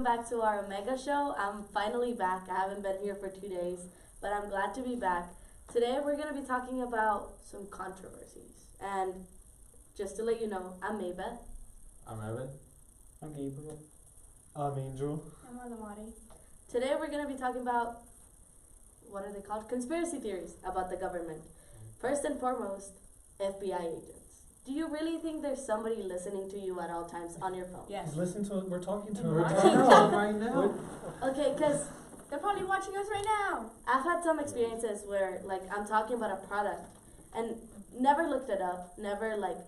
back to our mega show. I'm finally back. I haven't been here for 2 days, but I'm glad to be back. Today we're going to be talking about some controversies. And just to let you know, I'm Maybeth. I'm Evan. I'm Gabriel. I'm Angel. I'm Adamari. Today we're going to be talking about, what are they called? Conspiracy theories about the government. First and foremost, FBI agents. Do you really think there's somebody listening to you at all times on your phone? Yes. Listen to it. We're talking to We're her. talking to them right now. Okay, because They're probably watching us right now. I've had some experiences where, like, I'm talking about a product and never looked it up, never, like,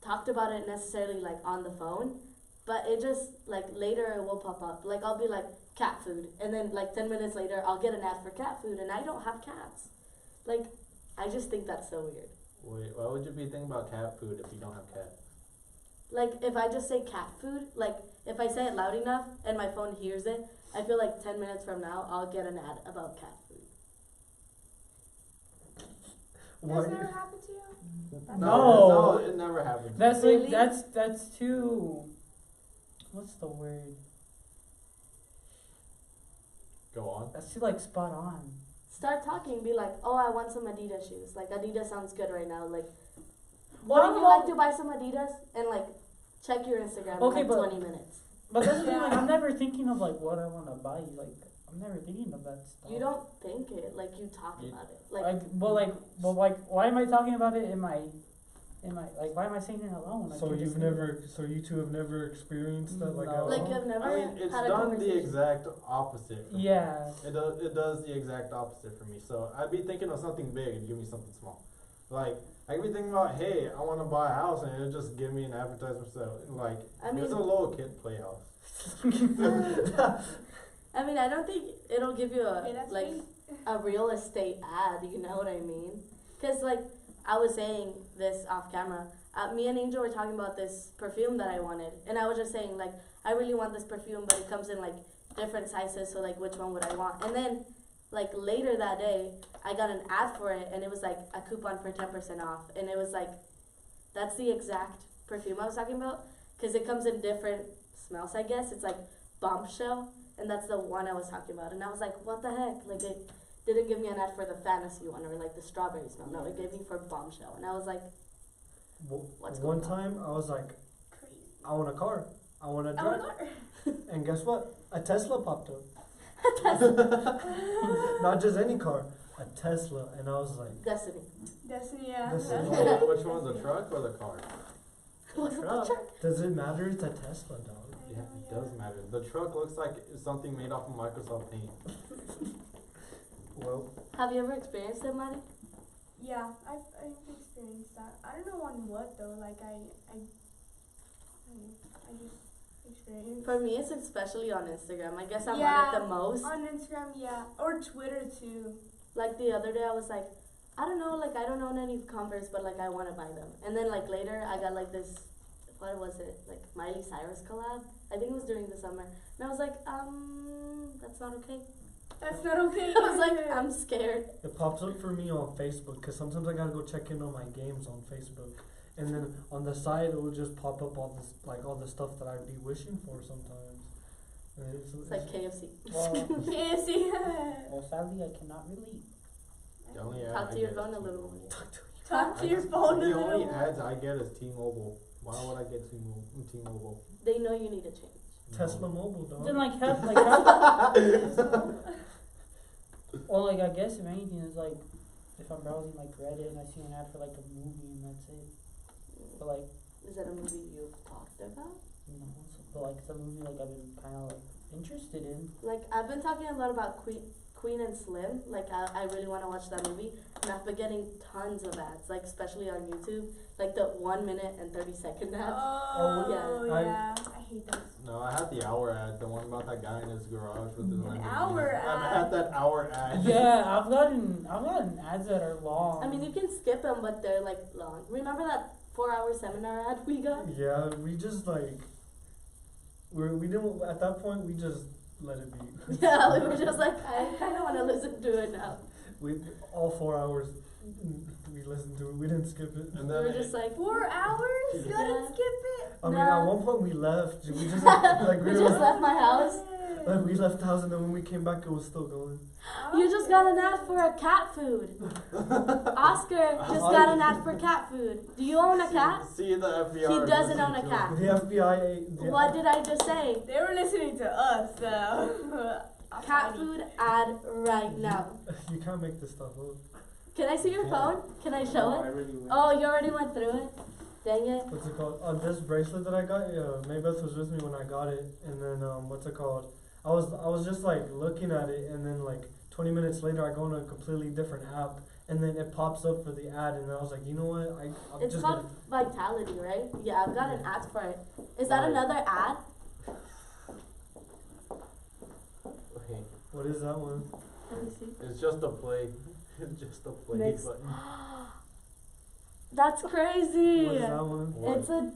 talked about it necessarily, like, on the phone, but it just, like, later it will pop up. Like, I'll be like, cat food, and then, like, 10 minutes later, I'll get an ad for cat food, and I don't have cats. Like, I just think that's so weird. Wait, why would you be thinking about cat food if you don't have cats? Like, if I just say cat food, like, if I say it loud enough and my phone hears it, I feel like 10 minutes from now, I'll get an ad about cat food. That's never happened to you? No, it never happened. That's Really? like that's too. What's the word? Go on. That's too like spot on. Start talking, be like, oh, I want some Adidas shoes. Like, Adidas sounds good right now. Like, Well, wouldn't you like to buy some Adidas? And, like, check your Instagram Okay, in, like, but- 20 minutes. But that's the thing, like I'm never thinking of like what I want to buy. Like I'm never thinking of that stuff. You don't think it, like, you talk about it. Like, why am I talking about it in my, like why am I saying it alone? I So can you've just- never, so you two have never experienced that, like, No. at like all? you've never I mean, it's had a done the conversation. exact opposite. For me. Yeah. It does the exact opposite for me. So I'd be thinking of something big and give me something small. Like I could be thinking about, hey, I want to buy a house, and it'll just give me an advertisement. So like, I mean- it's a little kid playhouse. I mean, I don't think it'll give you Okay, that's like, me. a real estate ad, you know what I mean? Because, like, I was saying this off camera. Me and Angel were talking about this perfume that I wanted. And I was just saying, like, I really want this perfume, but it comes in, like, different sizes. So, like, which one would I want? And then, like, later that day, I got an ad for it. And it was, like, a coupon for 10% off. And it was, like, that's the exact perfume I was talking about. Because it comes in different smells, I guess. It's, like, bombshell. And that's the one I was talking about. And I was like, what the heck? Like, it didn't give me an ad for the fantasy one or, like, the strawberry smell. No, it gave me for bombshell. And I was like, what's One going on? time, I was like, Crazy. I want a car. I want to Oh my drive. god. And guess what? A Tesla popped up. Not just any car. A Tesla. And I was like, Destiny. Destiny, yeah. Destiny. Which one's the truck or the car? Was it the Truck. truck? does it matter? It's a Tesla, dog. Yeah, it does matter. The truck looks like it's something made off of Microsoft Paint. Well, Have you ever experienced it, Mari? Yeah, I've experienced that. I don't know on what though. Like I just experienced. For me, it's especially on Instagram. I guess I'm Yeah. on it the most. On Instagram, yeah, or Twitter too. Like, the other day, I was like, I don't know, like, I don't own any Converse, but, like, I want to buy them. And then, like, later, I got, like, this, what was it? Like, Miley Cyrus collab? I think it was during the summer. And I was like, that's not okay. That's not okay. I was like, I'm scared. it pops up for me on Facebook because sometimes I gotta go check in on my games on Facebook. And then on the side, it will just pop up all this, like, all the stuff that I'd be wishing for sometimes. And It's like KFC. Well, KFC. well, sadly, I cannot relate. The only ad Talk I to your get phone is a little T-Mobile. Talk to your I just- phone a The little only more. ads I get is T-Mobile. Why would I get T-Mobile? They know you need to change. Tesla Mobile, dog. Then like have well, like I guess if anything is like if I'm browsing like Reddit and I see an ad for like a movie and that's it. But like Is that a movie you've talked about? but like it's a movie like I've been kind of like interested in. Like, I've been talking a lot about Queen and Slim. Like, I really want to watch that movie. And I've been getting tons of ads, like, especially on YouTube. Like, the 1 minute and 30-second ads. Oh yeah. yeah, I hate those. No, I had the hour ad, the one about that guy in his garage with his Lamborghini. hour I've ad? had that hour ad. Yeah, I've gotten ads that are long. I mean, you can skip them, but they're, like, long. Remember that 4-hour seminar ad we got? Yeah, we just like we didn't at that point. We just let it be. Yeah, we were just like, I kind of want to listen to it now. We all 4 hours. We listened to it. We didn't skip it. And We then were just like, 4 hours? Yeah. Gotta skip it. I mean, Nah. at one point we left. We just like we just left my house. like we left the house, and then when we came back, it was still going. You just got an ad for a cat food. Oscar just got an ad for cat food. Do you own a cat? See the FBI. He doesn't own a listening to cat. The FBI. What did I just say? They were listening to us, so. Cat food ad right now. You can't make this stuff up. Can I see your phone? Can I show I it? really went. Oh, you already went through it? Dang it. What's it called? This bracelet that I got. Maybeth was with me when I got it, and then what's it called? I was just like looking at it, and then like 20 minutes later, I go on a completely different app, and then it pops up for the ad, and I was like, you know what? I'm It's just called Vitality, right? Yeah, I've got an ad for it. Is that Right. another ad? Okay. What is that one? Let me see. It's just a play. It's just a play Next. button. That's crazy. What is that one? What? It's a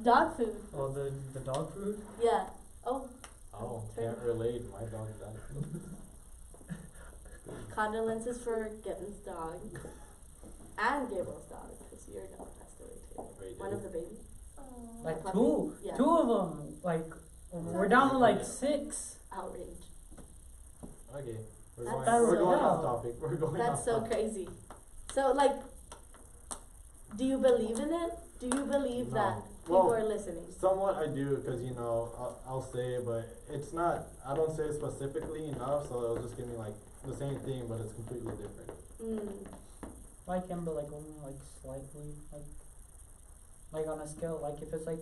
dog food. Oh, the dog food. Yeah. Oh, Oh, can't relate. My dog died. condolences for Gibbon's dog and Gabriel's dog, because your dog passed away too. Wait, One did of the babies. Like Puppy? two. Yeah. Two of them. Like, we're down to like 6. Outrage. Okay. We're That's going, we're so going dumb. off topic. We're going That's off so topic. crazy. So, like, do you believe in it? Do you believe No. that people Well, are listening? Somewhat I do, because, you know, I'll say it, but it's not, I don't say it specifically enough, so it'll just give me, like, the same thing, but it's completely different. Mm. Like him, but like only like slightly. Like on a scale, like if it's like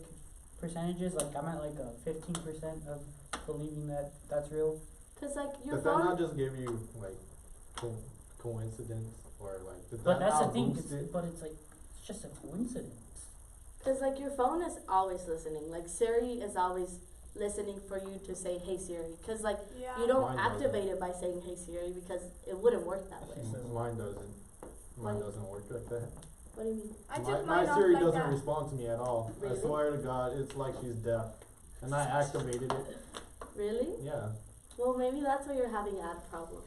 percentages, like I'm at like a 15% of believing that that's real. Cause like your Does that phone, not just give you, like, coincidence, or, like, did But that that's the not thing. boost it? But it's like it's just a coincidence. cause like your phone is always listening. Like Siri is always listening for you to say, "Hey Siri," cause like Yeah. you don't Mine doesn't. activate it by saying, "Hey Siri," because it wouldn't work that way. Mine doesn't. Mine Why? doesn't work like that. What do you mean? I My took mine off Siri like doesn't that. respond to me at all. Really? I swear to God, it's like she's deaf. And I activated it. Really? Yeah. Well, maybe that's why you're having ad problems.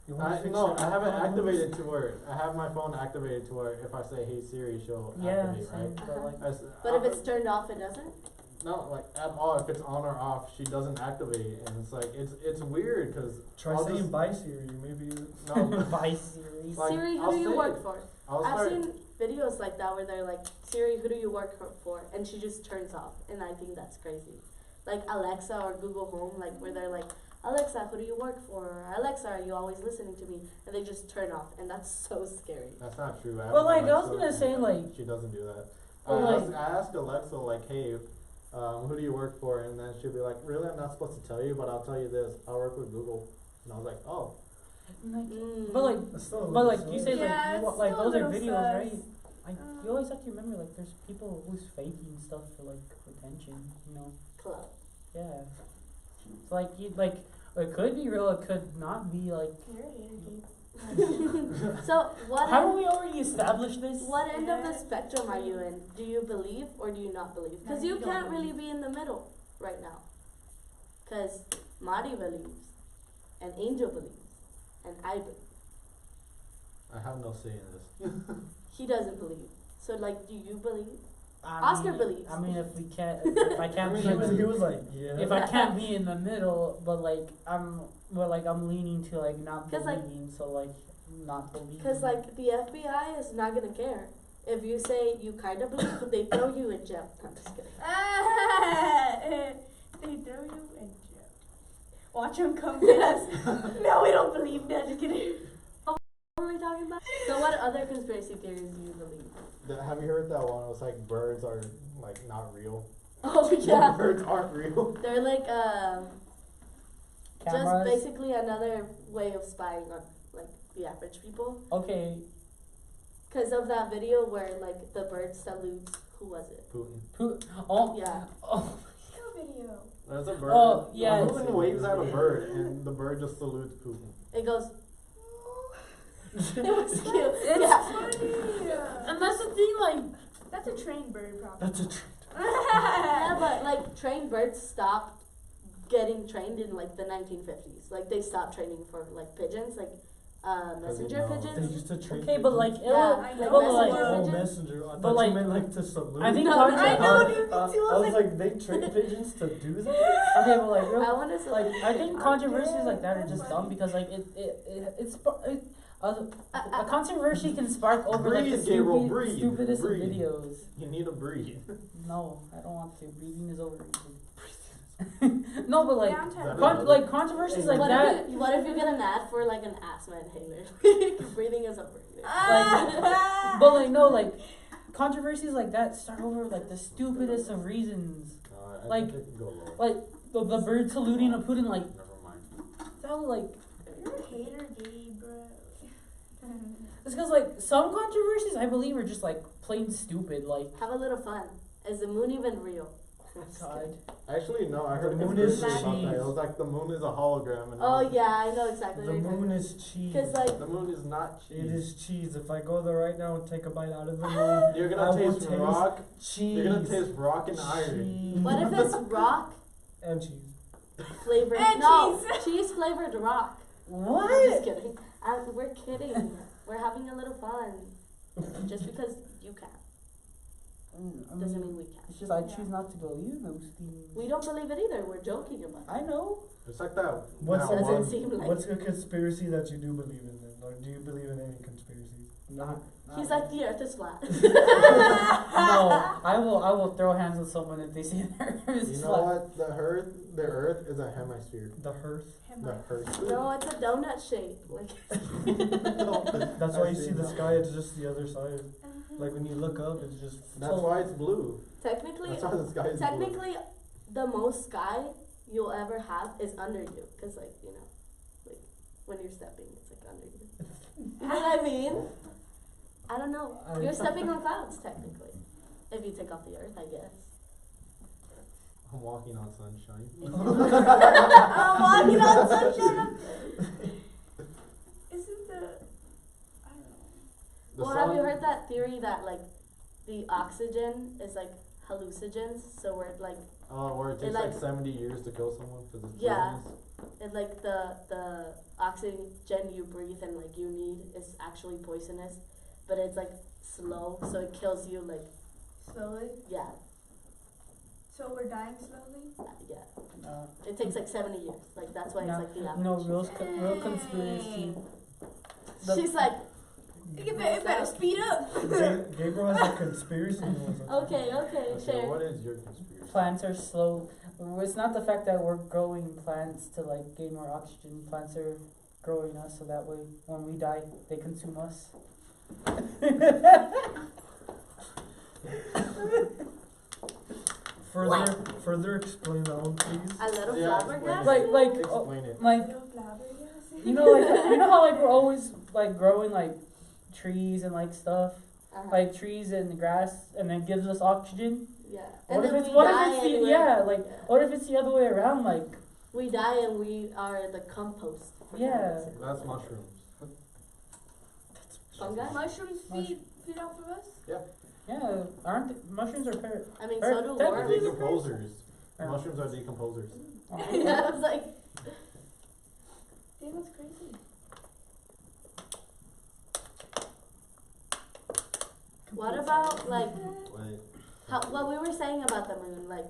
You wanna fix No, your I haven't problems? activated to where I have my phone activated to where if I say "Hey Siri," she'll Yeah, activate, same. right? But like, But if it's turned off, it doesn't. no, like at all. If it's on or off, she doesn't activate, and it's like it's weird because Try I'll saying just- bye Siri. Maybe. no, by Siri. Like, Siri, who I'll do you say work it. for? I'll I've start. seen videos like that where they're like, "Siri, who do you work for?" And she just turns off, and I think that's crazy. Like Alexa or Google Home, like where they're like, "Alexa, who do you work for?" Or, "Alexa, are you always listening to me?" And they just turn off, and that's so scary. That's not true. Well, like, I was Alexa, gonna say, and, like- she doesn't do that. Well, like- I asked Alexa like, "Hey, who do you work for?" And then she'll be like, "Really? I'm not supposed to tell you, but I'll tell you this. I work with Google." And I was like, "Oh." Like, Mm. but like, That's still a but little like you sus. say, Yeah, like, it's you, like still a those are little videos, sus. right? You always have to remember, like, there's people who's faking stuff for like attention, you know? Club. Yeah. It's like you like it could be real, it could not be. Like, You're a hater, Kate. So what? haven't we already established this? What end of the Yeah. spectrum are you in? Do you believe or do you not believe? Because No, you you don't can't really believe. be in the middle right now. Because Mari believes, and Angel believes, and I believe. I have no say in this. He doesn't believe. So, like, do you believe? I Oscar mean, believes. I mean, if I can't I mean, be in He the, was like, yeah. if I can't be in the middle, but like I'm leaning to like not 'Cause, like- believing, so like not believing. Because, like, the FBI is not going to care. If you say you kind of believe, they throw you in jail. I'm just kidding. They throw you in jail. Watch them come get us. No, we don't believe that. Just kidding. What were we talking about? So, what other conspiracy theories do you believe? Have you heard that one? It was like birds are like not real. Oh, yeah. Birds aren't real. They're like, just Cameras. basically another way of spying on, like, the average people. Okay. Because of that video where, like, the bird salutes, who was it? Putin. Oh. Yeah. Oh. No video. There's a bird. Oh, yeah. Putin waves at a bird, and the bird just salutes Putin. It goes, it was cute. It's Yeah. Funny. And that's the thing, like That's a trained bird, probably. That's a trend. Yeah, but, like, trained birds stopped getting trained in, like, the 1950s. Like, they stopped training for, like, pigeons. Like, messenger know. They pigeons. used to trade. Okay, but like, Yeah, I like know. but like, messenger Oh, pigeons. messenger. I But thought like- you meant like to salute. I think No, contra- I know, dude, me too. I I was was like, they trade pigeons to do that? Okay, but like, real, I want to like, I think controversies like that are That's just funny. dumb because like a controversy can spark over like the Breathe, Gabriel, stupidest of breathe. videos. You need to breathe. No, I don't want to. Breathing is overrated. No, but like, Downtown. like controversies like what that. What if you get an ad for like an asthma inhaler? Breathing is overrated. But like no, like controversies like that start over like the stupidest of reasons. I Like- think it can go lower. Like the bird saluting a Putin, like Never mind. that was like You're a hater, gay, bro. it's because like some controversies I believe are just like plain stupid. Like Have a little fun. Is the moon even real? Just God, kidding. Actually, no, I heard The a moon is conspiracy about that. cheese. It was like the moon is a hologram. And Oh yeah, I know exactly. The what you're moon is cheese. Because like The moon is not cheese. It is cheese. If I go there right now and take a bite out of the moon, You're I gonna will taste taste rock. cheese. You're gonna taste rock and iron. Cheese. what if it's rock And cheese. flavored? And no, cheese. cheese flavored rock. what? I'm just kidding. We're kidding. We're having a little fun. Just because you can doesn't mean we can. It's just I choose not to believe those things. We don't believe it either. We're joking about it. I know. It's like that. What's that Doesn't one- seem like. What's a conspiracy that you do believe in then? Or do you believe in any conspiracies? Not. He's like the Earth is flat. No, I will throw hands with someone if they say their earth You is know flat. what? The Earth is a hemisphere. The hearth. The Earth. No, it's a donut shape. Like That's why you I've see seen the that. sky, it's just the other side. Like when you look up, it's just. That's why it's blue. technically, That's why the sky is blue. technically, the most sky you'll ever have is under you, cause like you know, like when you're stepping, it's like under you. You know what I mean? I don't know. You're stepping on clouds technically, if you take off the Earth, I guess. I'm walking on sunshine. I'm walking on sunshine. Isn't the I don't know. The Well, have you sun- heard that theory that like the oxygen is like hallucinogens? So we're like where it takes like- like 70 years to kill someone because it's Yeah. poisonous. it's like the oxygen you breathe and like you need is actually poisonous, but it's like slow, so it kills you like Slowly. yeah. So we're dying slowly. Yeah, it takes like 70 years. Like that's why No, it's like the average. no, real conspiracy. The- She's like, It better speed up. Gabriel has a conspiracy. okay, Okay, share. what is your conspiracy? Plants are slow. It's not the fact that we're growing plants to like gain more oxygen. Plants are growing us so that way when we die, they consume us. Further explain that one, please. A little Yeah, flabbergasted. like Explain it. like Little flabbergasted. you know how like we're always like growing like trees and like stuff, Uh-huh. like trees and grass, and then gives us oxygen. Yeah. What And if then it's we what die if it's the, anyway. yeah like what if it's the other way around like We die and we are the compost. for Yeah. plants. That's mushrooms. Fungi? Mushrooms feed off of us. yeah aren't mushrooms are I mean, Or so do that- worms. Decomposers. Yeah. Mushrooms are decomposers. Yeah, I was like, Damn, that's crazy. what about like Wait. what we were saying about the moon? Like,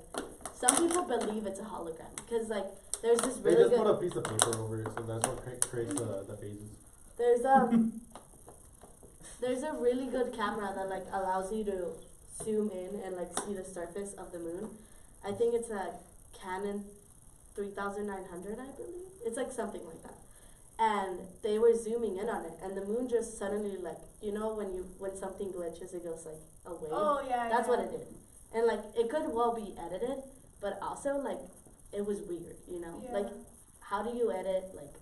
some people believe it's a hologram because like there's this They really just good. put a piece of paper over it, so that's what creates the phases. There's there's a really good camera that like allows you to zoom in and like see the surface of the moon. I think it's a Canon 3900, I believe. It's like something like that. And they were zooming in on it, and the moon just suddenly like when something glitches, it goes like a wave. Oh yeah. That's what it did. And like it could well be edited, but also like it was weird, you know? Yeah. Like how do you edit like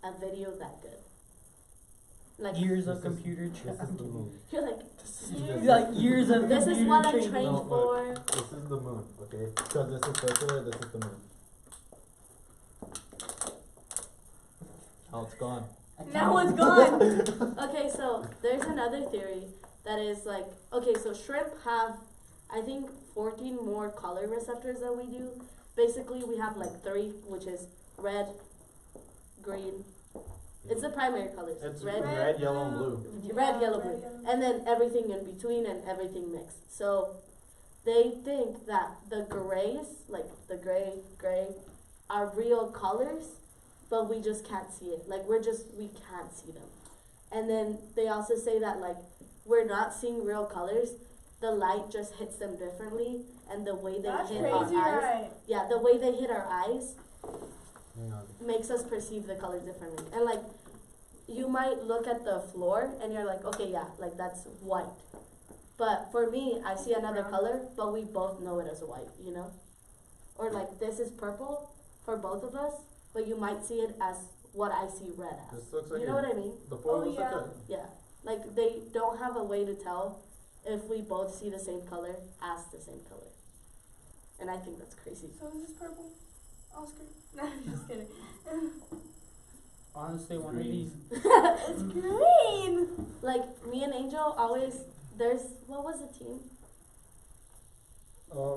a video that good? Like years of This is- computer This is the training. moon. you're like Like years of this is computer what I'm training. trained No, for. This is the moon, okay? Because this is circular, this is the moon. Oh, it's gone. Now it's gone. Okay, so there's another theory that is like, okay, so shrimp have, I think, 14 more color receptors than we do. Basically, we have like 3, which is red, green, It's the primary colors. It's red, red, yellow, and blue. red, yellow, blue, and then everything in between and everything mixed. So they think that the grays, like the gray, are real colors, but we just can't see it. Like we can't see them. And then they also say that like we're not seeing real colors. The light just hits them differently, and the way they That's hit crazy, our eyes, right? yeah, the way they hit our eyes Hang on. makes us perceive the colors differently. And like you might look at the floor and you're like, okay, yeah, like that's white. But for me, I see another Brown. color, but we both know it as white, you know? Or like this is purple for both of us, but you might see it as what I see red as. This looks like You know what I mean? the floor Oh, looks yeah. like a Yeah. Like they don't have a way to tell if we both see the same color as the same color. And I think that's crazy. So is this purple? Oscar? No, I'm just kidding. Honestly, one of Green. these. It's green! Like me and Angel always, what was the team?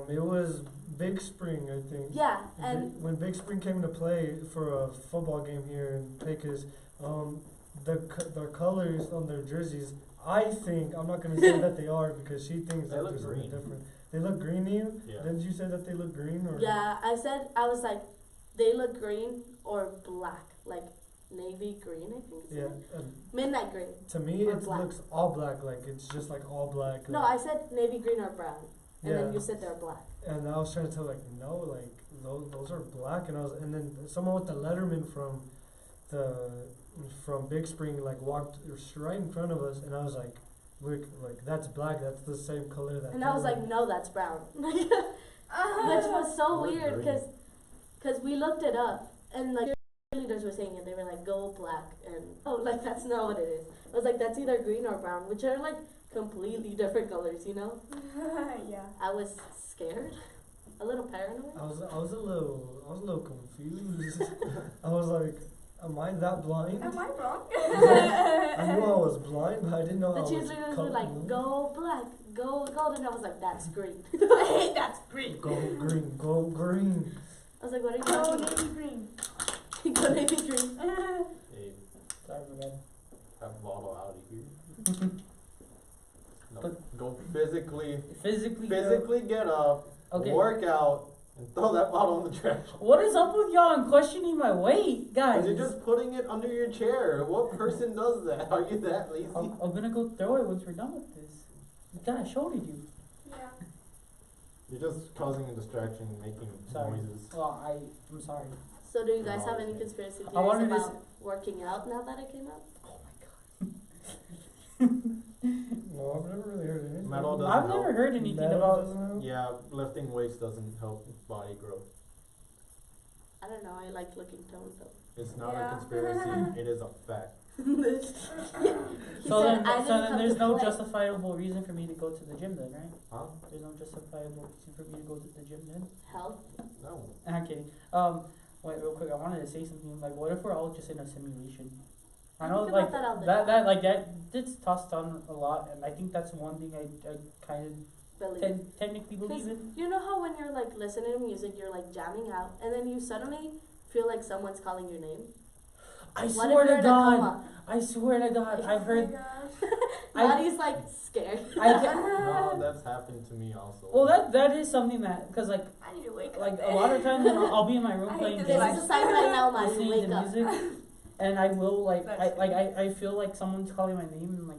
It was Big Spring, I think. Yeah, and When Big Spring came to play for a football game here in Pecos, their colors on their jerseys, I think, I'm not going to say that they are because she thinks They that look there's something green. different. They look green to you? Yeah. Didn't you say that they look green? Or yeah, I was like, they look green or black, like navy green, I think. Yeah. Midnight green. To me, Or it black. looks all black. Like, it's just like all black. No, I said navy green or brown, and Yeah. then you said they're black. And I was trying to tell like no, like those are black, and then someone with the letterman from Big Spring like walked right in front of us, and I was like, look, like that's black, that's the same color that. And I was like, no, that's brown. Which was so Or weird green. because we looked it up and like leaders were saying it. They were like, go black, and like that's not what it is. I was like, that's either green or brown, which are like completely different colors, you know. Yeah. I was scared, a little paranoid. I was a little confused. I was like, am I that blind? Am I wrong? I knew I was blind, but I didn't know The I was cheerleaders were like, colorblind. go black, go gold, and I was like, that's green. That's green. Go green, go green. I was like, what are you Go talking about? navy green. Go navy green. Hey, Sorry, my bad. have bottle out of here. No, go physically get up, Okay. work out, and throw that bottle in the trash. What is up with y'all and questioning my weight, guys? You're just putting it under your chair. What person does that? Are you that lazy? I'm gonna go throw it once we're done with this. God, I showed it you. Yeah. You're just causing a distraction, making Sorry. noises. Well, I'm sorry. So do you guys have any conspiracy I theories wanted to about working out now that it came out? Oh my god. No, I've never really heard anything. Metal doesn't I've help. never heard anything Metal about. doesn't help? Yeah, lifting weights doesn't help body growth. I don't know. I like looking toned though. It's not Yeah. a conspiracy. It is a fact. He So said, then, "I so didn't then come there's to no play." justifiable reason for me to go to the gym then, right? Huh? There's no justifiable reason for me to go to the gym then. Health. No. I'm kidding. Wait, real quick. I wanted to say something. Like, what if we're all just in a simulation? I know, Think like about that all the that time. gets tossed on a lot, and I think that's one thing I kind of Believe. technically believe in. You know how when you're like listening to music, you're like jamming out, and then you suddenly feel like someone's calling your name. I What swear if you're to in a God, coma? I swear to God, I've heard. Oh my gosh. I- Maddie's like scared. No, that's happened to me also. Well, that is something that, because like I need to wake up. a lot of times I'll be in my room I hate playing this This games, is a sign right now, Maddie. listening Wake to up. music, and I will That's I feel like someone's calling my name and like,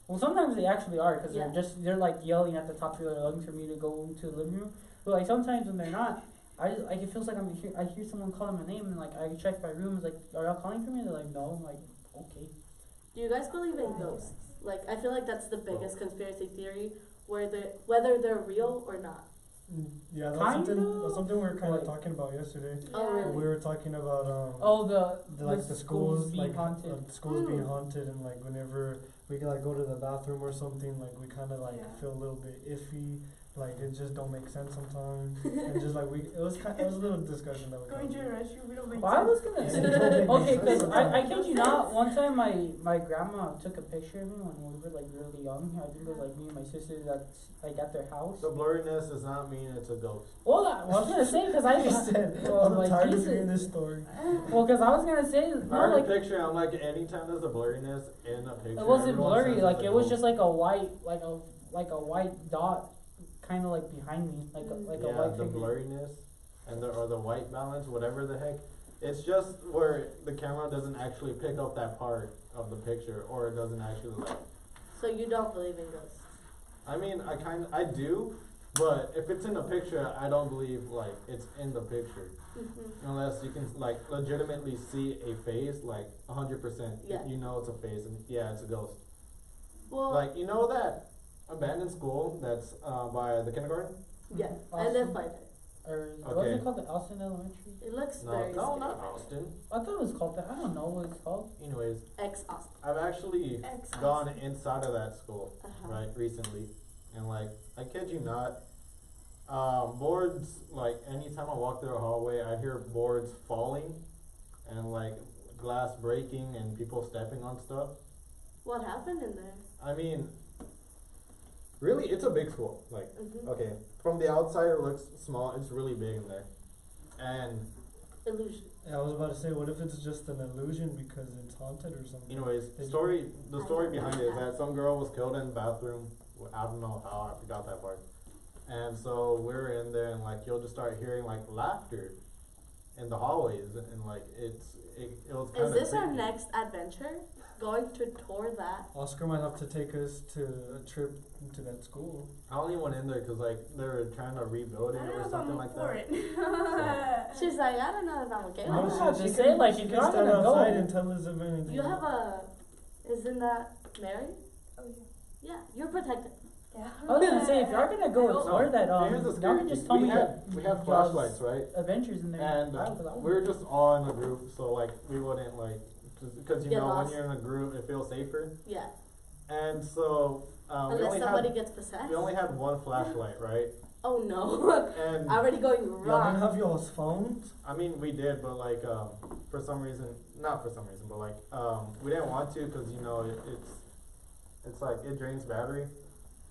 well, sometimes they actually are because Yeah. they're like yelling at the top of their lungs for me to go into the living room. But like sometimes when they're not, it feels like I hear someone calling my name and like I check my room, it's like, are y'all calling for me? They're like, no. I'm like, okay. Do you guys believe in ghosts? Like, I feel like that's the biggest conspiracy theory, whether they're real or not. Yeah, Kinda. that's something we were kind of Like- talking about yesterday. Oh, really? We were talking about Oh, the schools being like haunted. the schools being Mm. haunted, and like whenever we like go to the bathroom or something, like we kind of like Yeah. feel a little bit iffy, like it just don't make sense sometimes, and just like it was a little discussion that we Going to had. the restroom, we don't make Well, I was gonna Yeah, say, it don't make okay, sense because I sometimes. kid you not, one time my grandma took a picture of me when we were like really young. I think it was like me and my sister that's like at their house. The blurriness does not mean it's a ghost. Well, I was gonna say because I He said, well, I'm like tired of Jesus. hearing this story. Well, because I was gonna say I no, heard like a picture. I'm like, anytime there's a blurriness in a picture, it wasn't everyone blurry. says Like it's a it was ghost. just like a white, like a white dot, kind of like behind me, like a yeah, white the figure. blurriness and or the white balance, whatever the heck. It's just where the camera doesn't actually pick up that part of the picture, or it doesn't actually like. So you don't believe in ghosts? I mean, I do, but if it's in the picture, I don't believe like it's in the picture Mm-hmm. unless you can like legitimately see a face, like 100%. Yeah. You know it's a face, and yeah, it's a ghost. Well, Like you know that abandoned school that's by the kindergarten. yeah, I Austin? live by there. Or what's Okay. it called? The Austin Elementary. It looks No, very no, scary. not Austin. I thought it was called that. I don't know what it's called. Anyways, Ex-Austin. I've actually Ex-Austin. gone inside of that school, Uh-huh. right, recently, and like, I kid you not, boards, like, anytime I walk through a hallway, I hear boards falling, and like, glass breaking, and people stepping on stuff. What happened in there? I mean, really, it's a big school, like, Mm-hmm. okay, from the outside it looks small, it's really big in there, and Illusion. Yeah, I was about to say, what if it's just an illusion because it's haunted or something? anyways, the I story don't behind know it is that. that some girl was killed in the bathroom. I don't know how, I forgot that part. And so we're in there, and like you'll just start hearing like laughter in the hallways, and like it was kind Is of. this our next adventure? Going to tour that? Oscar might have to take us to a trip to that school. I only went in there because like they were trying to rebuild it I don't know or if I'm something up like for that. it. She's like, I don't know if I'm okay I with was that. about to say, like, if you you're can stand gonna go- outside and tell us if anything. You have a, isn't that Mary? Oh, Yeah, you're protected. yeah. I was gonna say if you're gonna go No, explore that, here's the y'all scary can just thing. tell we me had we had y'all's flashlights, right? adventures in there. And we were just all in a group, so like we wouldn't like because you Get know lost. when you're in a group it feels safer. Yeah. And so we Unless only somebody had gets possessed. we only had one flashlight, right? Oh no. And Already going Y'all didn't wrong. have y'all's phones? I mean, we did, but like, for some reason, not for some reason, but like, we didn't want to because you know it's like it drains battery,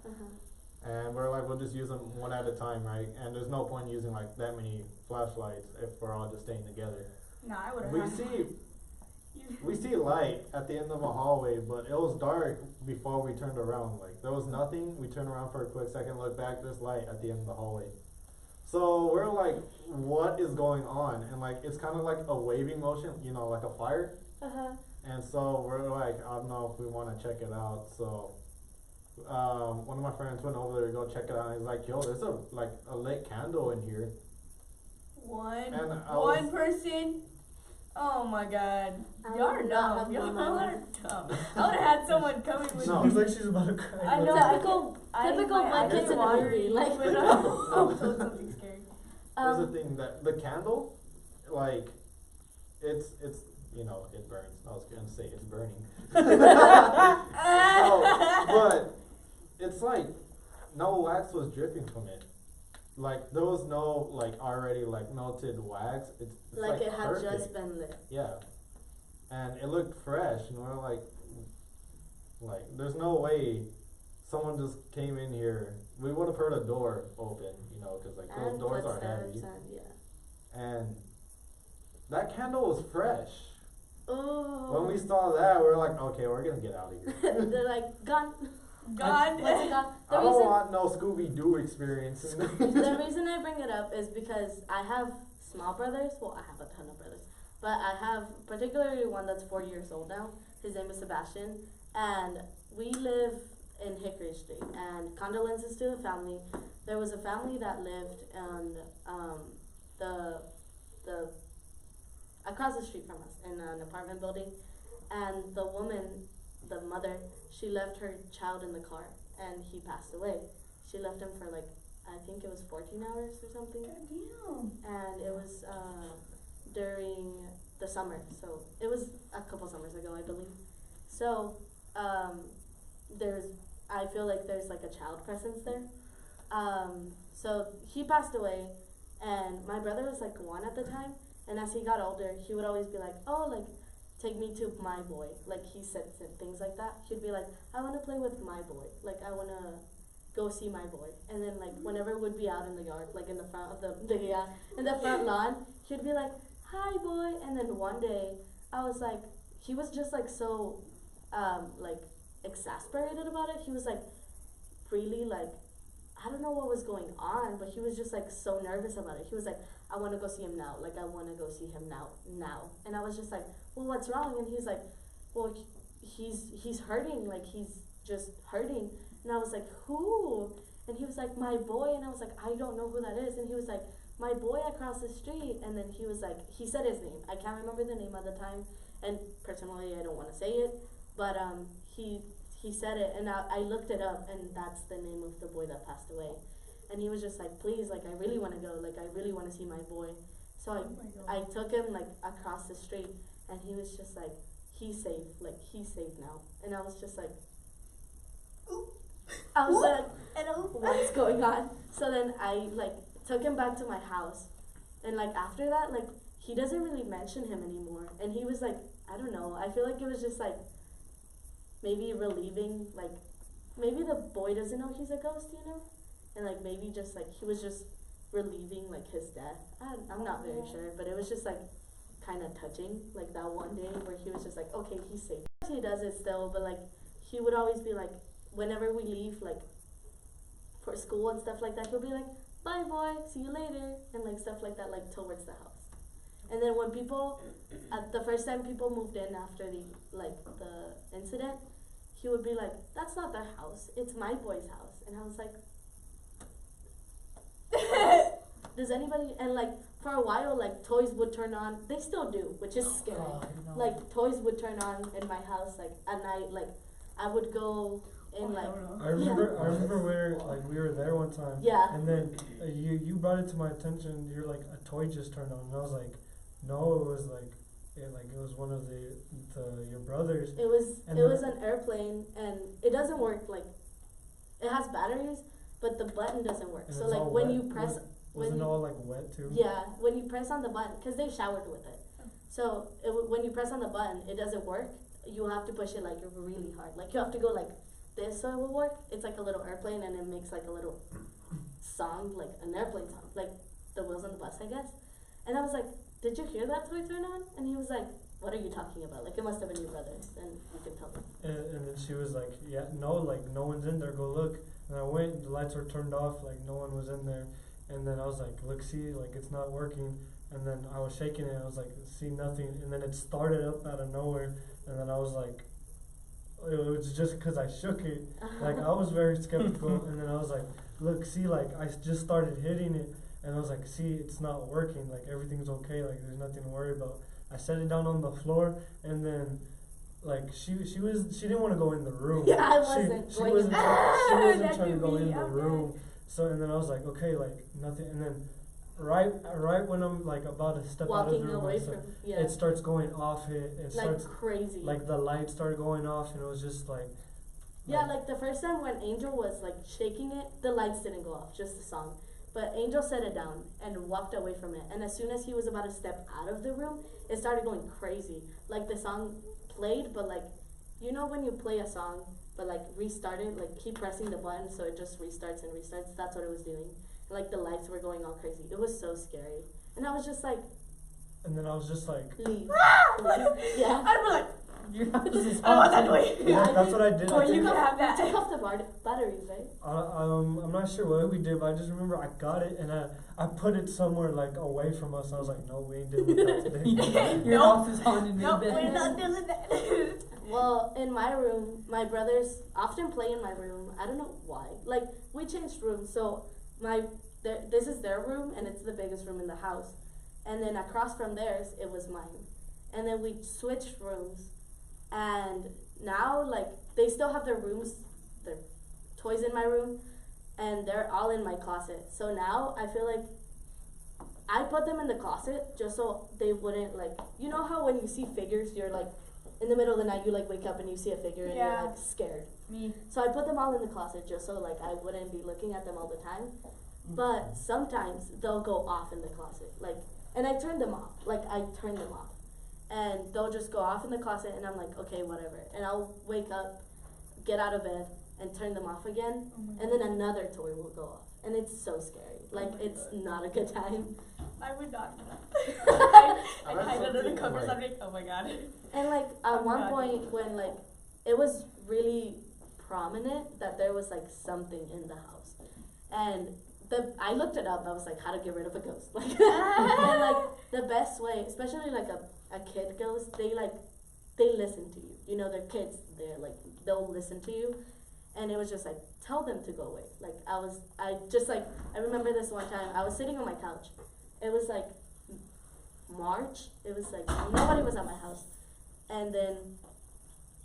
Uh-huh. and we're like we'll just use them one at a time, right? And there's no point using like that many flashlights if we're all just staying together. No, I would have. We see light at the end of a hallway, but it was dark before we turned around. Like there was nothing. We turned around for a quick second, look back, there's light at the end of the hallway. So we're like, what is going on? And like it's kind of like a waving motion, you know, like a fire. Uh-huh. And so we're like, I don't know if we want to check it out. So one of my friends went over there to go check it out, and he's like, yo, there's a lit candle in here. One And I one was- person. Oh my god. I Y'all are would not dumb. have Y'all known are that. dumb. I would have had someone coming with No. me. It's like she's about to cry. I know. Typical- typical my white eyes kids are in a movie, watering, like- but I was told something scary. Here's the thing, that the candle, like, it's you know, it burns. I was gonna say it's burning. But it's like no wax was dripping from it. Like there was no like already like melted wax. It's like it had perfect. just been lit. Yeah, and it looked fresh, and we're like, there's no way someone just came in here. We would have heard a door open, you know, because like those And doors are footsteps heavy, and yeah. and that candle was fresh. Oh. When we saw that, we were like, okay, we're gonna get out of here. They're like, gone. God. What's it gone? I don't want no Scooby Doo experience. The reason I bring it up is because I have small brothers. Well, I have a ton of brothers, but I have particularly one that's 4 years old now. His name is Sebastian, and we live in Hickory Street. And condolences to the family. There was a family that lived on the across the street from us in an apartment building, and the woman, the mother, she left her child in the car, and he passed away. She left him for like, I think it was 14 hours or something, Damn. and it was during the summer, so it was a couple summers ago, I believe. So I feel like there's like a child presence there, So he passed away, and my brother was like 1 at the time. And as he got older, he would always be like, "Oh, like, take me to my boy." Like he said things like that. He'd be like, "I want to play with my boy. Like I want to go see my boy." And then like whenever we'd be out in the yard, like in the front of in the front lawn, he'd be like, "Hi, boy." And then one day, I was like, he was just like so, like exasperated about it. He was like really like, I don't know what was going on, but he was just like so nervous about it. He was like, "I want to go see him now. Like I want to go see him now." And I was just like, "Well, what's wrong?" And he's like, "Well, he's hurting. Like he's just hurting." And I was like, "Who?" And he was like, "My boy." And I was like, "I don't know who that is." And he was like, "My boy across the street." And then he was like, he said his name. I can't remember the name at the time, and personally I don't want to say it, but he said it, and I looked it up, and that's the name of the boy that passed away. And he was just like, "Please, like I really want to go. Like I really want to see my boy." So I took him like across the street, and he was just like, "He's safe. Like he's safe now." And I was just like, I was like, "What's going on?" So then I like took him back to my house, and like after that, like he doesn't really mention him anymore. And he was like, I don't know. I feel like it was just like maybe relieving, like maybe the boy doesn't know he's a ghost, you know, and like maybe just like he was just relieving like his death. I'm not very sure, but it was just like kind of touching, like that one day where he was just like, "Okay, he's safe." He does it still, but like he would always be like, whenever we leave like for school and stuff like that, he'll be like, "Bye, boy, see you later," and like stuff like that, like towards the house. And then when people, at the first time people moved in after the incident, he would be like, "That's not their house, it's my boy's house." And I was like, does anybody, and like for a while like toys would turn on, they still do, which is scary. No. Like toys would turn on in my house like at night, like I would go in like, I remember where like we were there one time. Yeah. And then you brought it to my attention. You're like, a toy just turned on, and I was like, no, it was like it was one of your brothers. it was an airplane, and it doesn't work, like it has batteries, but the button doesn't work. And So it's like all when wet. you press, Wasn't it all like wet too? yeah, when you press on the button, because they showered with it, so when you press on the button, it doesn't work. You have to push it like really hard. Like you have to go like this so it will work. It's like a little airplane, and it makes like a little song, like an airplane song, like the wheels on the bus, I guess. And I was like, "Did you hear that toy turn on?" And he was like, "What are you talking about? Like it must have been your brother's." And you can tell them. And then she was like, "Yeah, no, like no one's in there. Go look." And I went. The lights were turned off. Like no one was in there. And then I was like, "Look, see, like it's not working." And then I was shaking it. I was like, "See nothing." And then it started up out of nowhere. And then I was like, it was just because I shook it. Like I was very skeptical. And then I was like, "Look, see, like I just started hitting it." And I was like, "See, it's not working. Like everything's okay. Like there's nothing to worry about." I set it down on the floor, and then like she didn't want to go in the room. Yeah, I wasn't. She wasn't That trying to could go be, in the okay. room. So and then I was like, okay, like nothing. And then right when I'm like about to step out of Walking the room, away I from, start- yeah, it starts going off. It like starts crazy. like the light started going off, and it was just like. Yeah, like the first time when Angel was like shaking it, the lights didn't go off, just the song. But Angel set it down and walked away from it. And as soon as he was about to step out of the room, it started going crazy. Like the song played, but like, you know when you play a song, but like restart it, like keep pressing the button so it just restarts and restarts. That's what it was doing. And, like the lights were going all crazy. It was so scary. And I was just like, And then I was just like. leave. Yeah. I'd be like, Your house is I want that haunted. toy. That's what I did. Or I you think- can have that. Took off the batteries, right? I'm not sure what we did, but I just remember I got it and I put it somewhere like away from us. I was like, no, we ain't doing that today. Your Nope. house is haunted. Nope, maybe. we're not doing that. Well, in my room, my brothers often play in my room. I don't know why. Like, we changed rooms, so this is their room, and it's the biggest room in the house. And then across from theirs, it was mine. And then we switched rooms, and now, like, they still have their rooms, their toys in my room, and they're all in my closet. So now, I feel like I put them in the closet just so they wouldn't, like, you know how when you see figures, you're like, in the middle of the night you like wake up and you see a figure and Yeah. you're like scared. Me. So I put them all in the closet just so like I wouldn't be looking at them all the time. But sometimes they'll go off in the closet, like, and I turn them off, and they'll just go off in the closet, and I'm like, okay, whatever, and I'll wake up, get out of bed, and turn them off again, Oh my and then another toy will go off, and it's so scary, like, my it's God. not a good time, I would not do that. I I've had hide under the something covers. like- I'm like, oh my god. and like, Oh at one God. point, when like, it was really prominent that there was like something in the house, and I looked it up. I was like, how to get rid of a ghost. Like, and like the best way, especially like a kid ghost, they listen to you. You know, they're kids. They'll listen to you. And it was just like, tell them to go away. Like I remember this one time. I was sitting on my couch. It was like March. It was like nobody was at my house, and then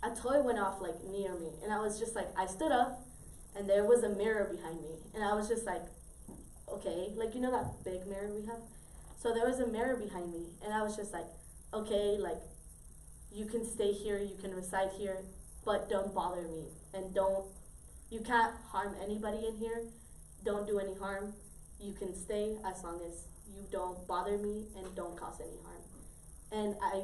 a toy went off like near me, and I was just like, I stood up, and there was a mirror behind me, and I was just like, okay, like, you know that big mirror we have? So there was a mirror behind me, and I was just like, okay, like, you can stay here, you can reside here, but don't bother me, and you can't harm anybody in here, don't do any harm, you can stay as long as you don't bother me and don't cause any harm. And I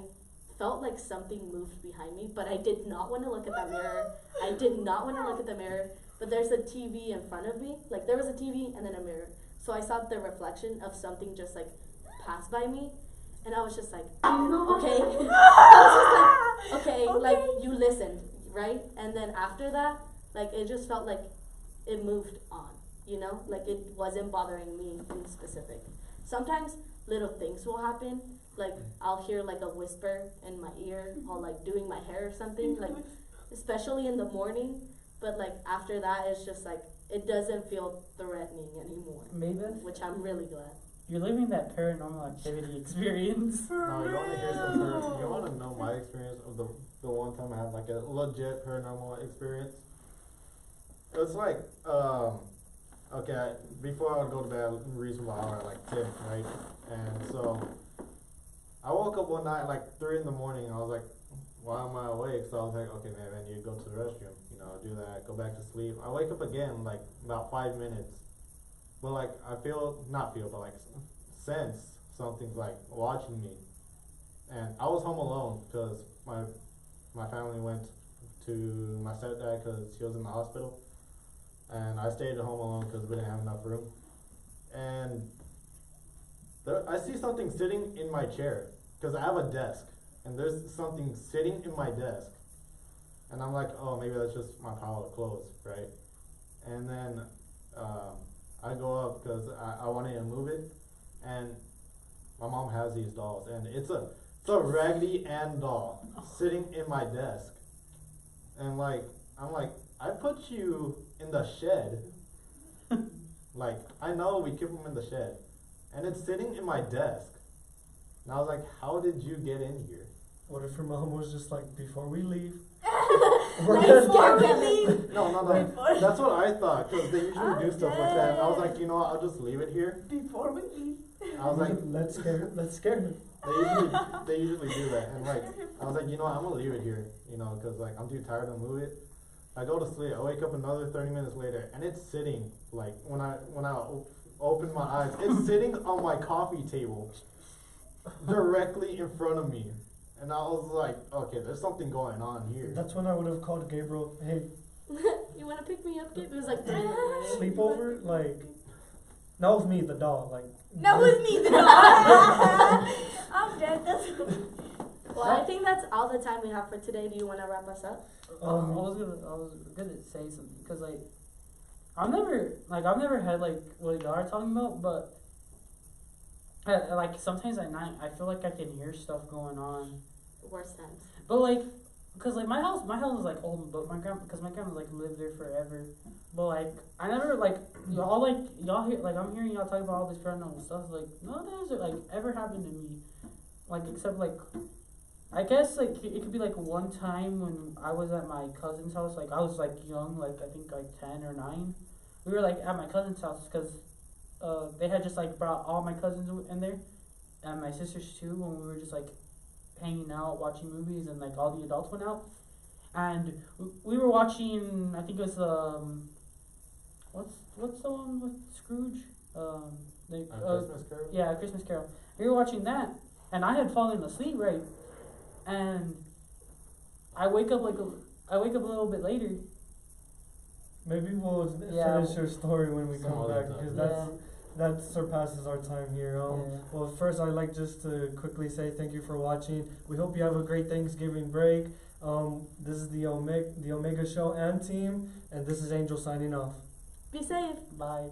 felt like something moved behind me, but I did not want to look at that mirror. I did not want to look at the mirror, but there's a TV in front of me. Like, there was a TV and then a mirror. So I saw the reflection of something just, like, pass by me, and I was just like, okay. I was just like, okay, like, you listened, right? And then after that, like, it just felt like it moved on, you know? Like, it wasn't bothering me in specific. Sometimes little things will happen, like, I'll hear, like, a whisper in my ear while, like, doing my hair or something, like, especially in the morning, but, like, after that, it's just, like, it doesn't feel threatening anymore, Maybe which I'm really glad. you're living that paranormal activity experience. No, you want to hear some you want to know my experience of the one time I had like a legit paranormal experience? It was like, okay, before I would go to bed, a reasonable hour, like 10, right? And so, I woke up one night, like 3 in the morning, and I was like, why am I awake? So I was like, okay, man, I need to go to the restroom, you know, do that, go back to sleep. I wake up again, like, about 5 minutes. But, like, but, like, sense something's, like, watching me. And I was home alone, because my family went to my stepdad, because he was in the hospital. And I stayed at home alone, because we didn't have enough room. And I see something sitting in my chair, because I have a desk. And there's something sitting in my desk. And I'm like, oh, maybe that's just my pile of clothes, right? And then I go up because I wanted to move it. And my mom has these dolls. And it's a Raggedy Ann doll sitting in my desk. And like, I'm like, I put you in the shed. Like, I know we keep them in the shed. And it's sitting in my desk. And I was like, how did you get in here? What if your mom was just like, before we leave, Before we leave. No. That's what I thought, because they usually do stuff like that. And I was like, you know what, I'll just leave it here. Before we leave. I was like, let's scare her. they usually do that. And like, I was like, you know what, I'm gonna leave it here, you know, because like, I'm too tired to move it. I go to sleep, I wake up another 30 minutes later, and it's sitting, like, when I open my eyes, it's sitting on my coffee table, directly in front of me. And I was like, okay, there's something going on here. That's when I would have called Gabriel, hey, You want to pick me up, Gabe? It was like 3 in the morning. sleepover? Like, not with me, the doll. Like, Not with me, the dog. I'm dead. Well, I think that's all the time we have for today. Do you want to wrap us up? I was gonna say something because like I've never had like what y'all are talking about, but like sometimes at night I feel like I can hear stuff going on. Worst times. But like, cause like my house is like old, but my grandma like lived there forever. But like I never y'all hear like I'm hearing y'all talk about all this paranormal stuff. Like none of that has like ever happened to me. Like except like. I guess like it could be like one time when I was at my cousin's house. Like I was like young, like I think like 10 or 9. We were like at my cousin's house because they had just like brought all my cousins in there and my sisters too. When we were just like hanging out, watching movies, and like all the adults went out, and we were watching. I think it was what's the one with Scrooge? Christmas Carol? Yeah, Christmas Carol. We were watching that, and I had fallen asleep, right? And I wake up a little bit later. Maybe we'll Yeah. finish your story when we Some come other back, time. because that surpasses our time here. Yeah. Well, first I'd like just to quickly say thank you for watching. We hope you have a great Thanksgiving break. This is the Omega Show and team, and this is Angel signing off. Be safe. Bye.